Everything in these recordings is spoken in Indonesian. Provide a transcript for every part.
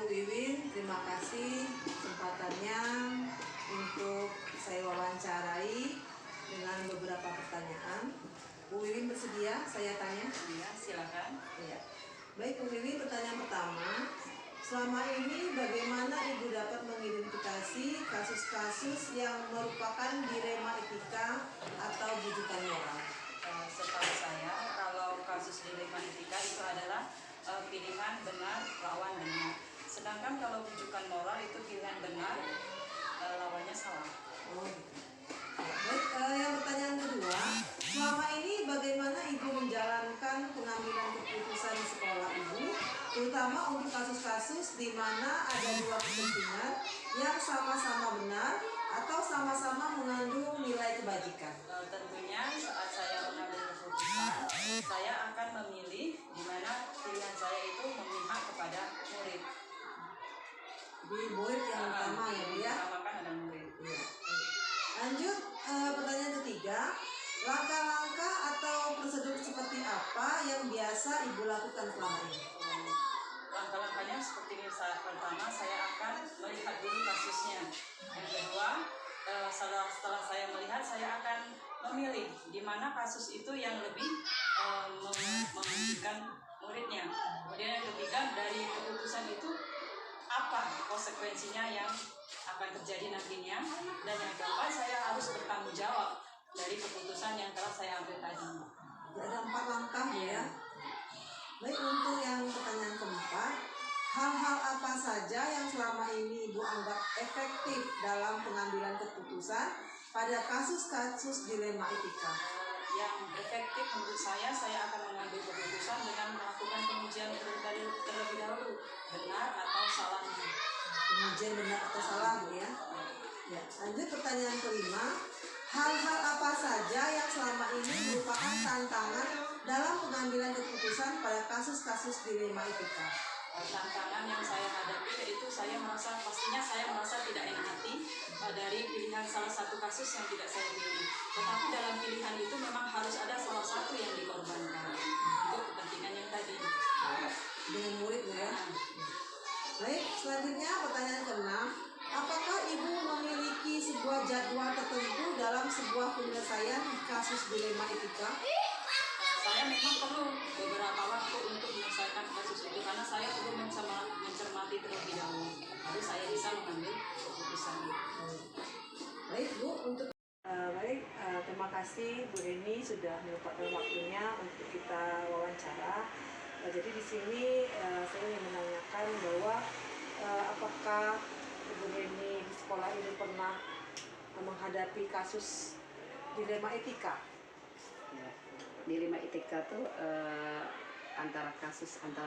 Bu Wiwin, terima kasih kesempatannya untuk saya wawancarai dengan beberapa pertanyaan. Bu Wiwin bersedia saya tanya? Iya, silakan. Iya. Baik Bu Wiwin, pertanyaan pertama. Selama ini bagaimana Ibu dapat mengidentifikasi kasus-kasus yang merupakan dilema etika atau bujukan moral? Setahu saya, kalau kasus dilema etika itu adalah pilihan benar lawan benar. Sedangkan kalau bujukan moral itu pilihan benar lawannya salah. Oh, gitu. Baik, yang pertanyaan kedua, selama ini bagaimana Ibu menjalankan pengambilan keputusan di sekolah Ibu, terutama untuk kasus-kasus di mana ada dua kepentingan yang sama-sama benar atau sama-sama mengandung nilai kebajikan? Tentunya saat saya mengambil keputusan, saya akan memilih di mana pilihan saya itu memihak kepada murid. Di murid yang utama ya Bu ya? Utamakan ada murid. Ya. Lanjut, pertanyaan ketiga, langkah-langkah atau prosedur seperti apa yang biasa Ibu lakukan selama ini? Langkah-langkahnya seperti saat pertama saya akan melihat dulu kasusnya. Yang kedua, setelah saya melihat, saya akan memilih di mana kasus itu yang lebih merugikan muridnya. Kemudian yang ketiga, dari keputusan itu apa konsekuensinya yang akan terjadi nantinya, dan yang keempat, saya harus bertanggung jawab dari keputusan yang telah saya ambil tadi. Ada 4 langkah ya. Baik, untuk yang pertanyaan keempat, hal-hal apa saja yang selama ini Ibu anggap efektif dalam pengambilan keputusan pada kasus-kasus dilema etika? Yang efektif menurut saya akan mengambil keputusan dengan melakukan pengujian terlebih dahulu, benar atau salahnya. Pengujian benar atau salah ya. Ya, lanjut pertanyaan kelima, hal-hal apa saja yang selama ini merupakan tantangan dalam pengambilan keputusan pada kasus-kasus dilema etika? Tantangan yang saya hadapi yaitu pastinya saya merasa tidak enak hati dari pilihan salah satu kasus yang tidak saya pilih. Tetapi dalam pilihan itu memang harus ada salah satu yang dikorbankan untuk kepentingan yang tadi. Dengan murid ya. Baik, selanjutnya pertanyaan keenam, apakah Ibu memiliki sebuah jadwal tertentu dalam sebuah penyelesaian kasus dilema etika? Saya memang perlu beberapa waktu untuk menyelesaikan kasus itu karena saya perlu mencermati terlebih dahulu baru saya bisa mengambil keputusan. Baik Bu, untuk terima kasih Bu Eni sudah menyempatkan waktunya untuk kita wawancara. Jadi di sini saya ingin menanyakan bahwa apakah Bu Eni di sekolah ini pernah menghadapi kasus dilema etika? Ya, dilema etika tuh antara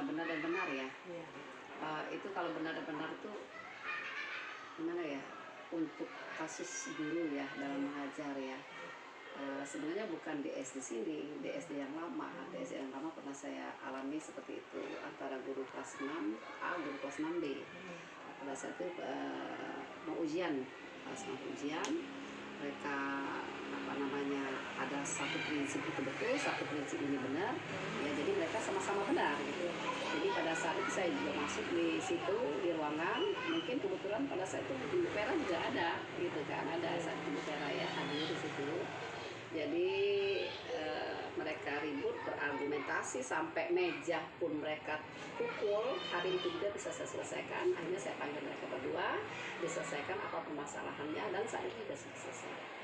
benar dan benar ya. Ya. Itu kalau benar dan benar tuh gimana ya? Untuk kasus guru ya dalam mengajar ya. Sebenarnya bukan di SD sini, di SD yang lama. Di SD yang lama pernah saya alami seperti itu antara guru kelas 6A, guru kelas 6B. Pada saat itu mau ujian, mereka ada satu prinsip itu betul, satu prinsip ini benar, ya jadi mereka sama-sama benar gitu. Jadi pada saat itu saya juga masuk di situ di ruangan, mungkin kebetulan pada saat itu Ibu Pera juga ada gitu kan, ada saat Ibu Pera ya hadir di situ. Jadi mereka ribut berargumentasi sampai meja pun mereka pukul. Hari itu juga bisa saya selesaikan. Akhirnya saya panggil mereka berdua, diselesaikan apa permasalahannya, dan saat itu juga selesai.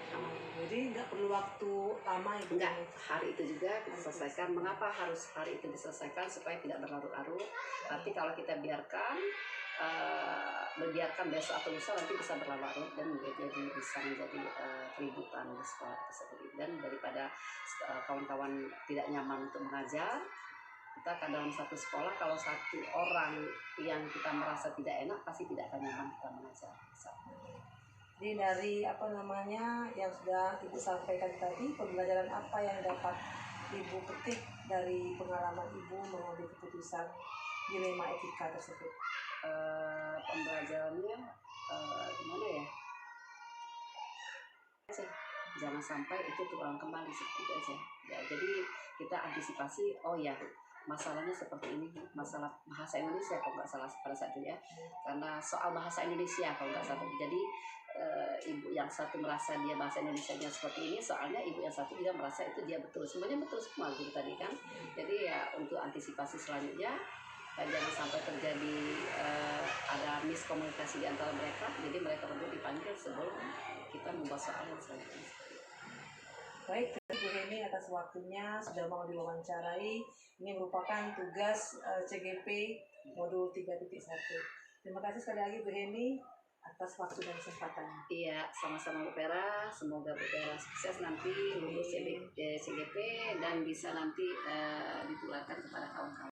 Jadi nggak perlu waktu lama ya? Enggak, hari itu juga kita selesaikan. Mengapa harus hari itu diselesaikan? Supaya tidak berlarut-larut. Tapi kalau kita biarkan besok atau lusa nanti bisa berlarut-larut dan bisa menjadi keributan di sekolah tersebut. Dan daripada kawan-kawan tidak nyaman untuk mengajar, kita kan dalam satu sekolah kalau satu orang yang kita merasa tidak enak pasti tidak akan nyaman kita mengajar. Jadi dari yang sudah Ibu sampaikan tadi, pembelajaran apa yang dapat Ibu petik dari pengalaman Ibu mengambil keputusan dilema etika tersebut? Pembelajarannya gimana ya? Jangan sampai itu terulang kembali seperti itu aja. Ya, jadi kita antisipasi, oh ya masalahnya seperti ini, masalah bahasa Indonesia kalau nggak salah pada saat itu ya, karena soal bahasa Indonesia kalau nggak salah. Jadi ibu yang satu merasa dia bahasa Indonesianya seperti ini, soalnya ibu yang satu juga merasa itu dia betul, semuanya betul semua gitu tadi kan. Jadi ya untuk antisipasi selanjutnya jangan sampai terjadi ada miskomunikasi di antara mereka, jadi mereka berdua dipanggil sebelum kita membahas soal yang selanjutnya. Baik, Bu Heni atas waktunya sudah mau diwawancarai. Ini merupakan tugas CGP modul 3.1. Terima kasih sekali lagi Bu Heni atas waktu dan kesempatannya. Iya, sama-sama Bu Vera. Semoga Bu Vera sukses nanti lulus CGP dan bisa nanti ditularkan kepada kawan-kawan.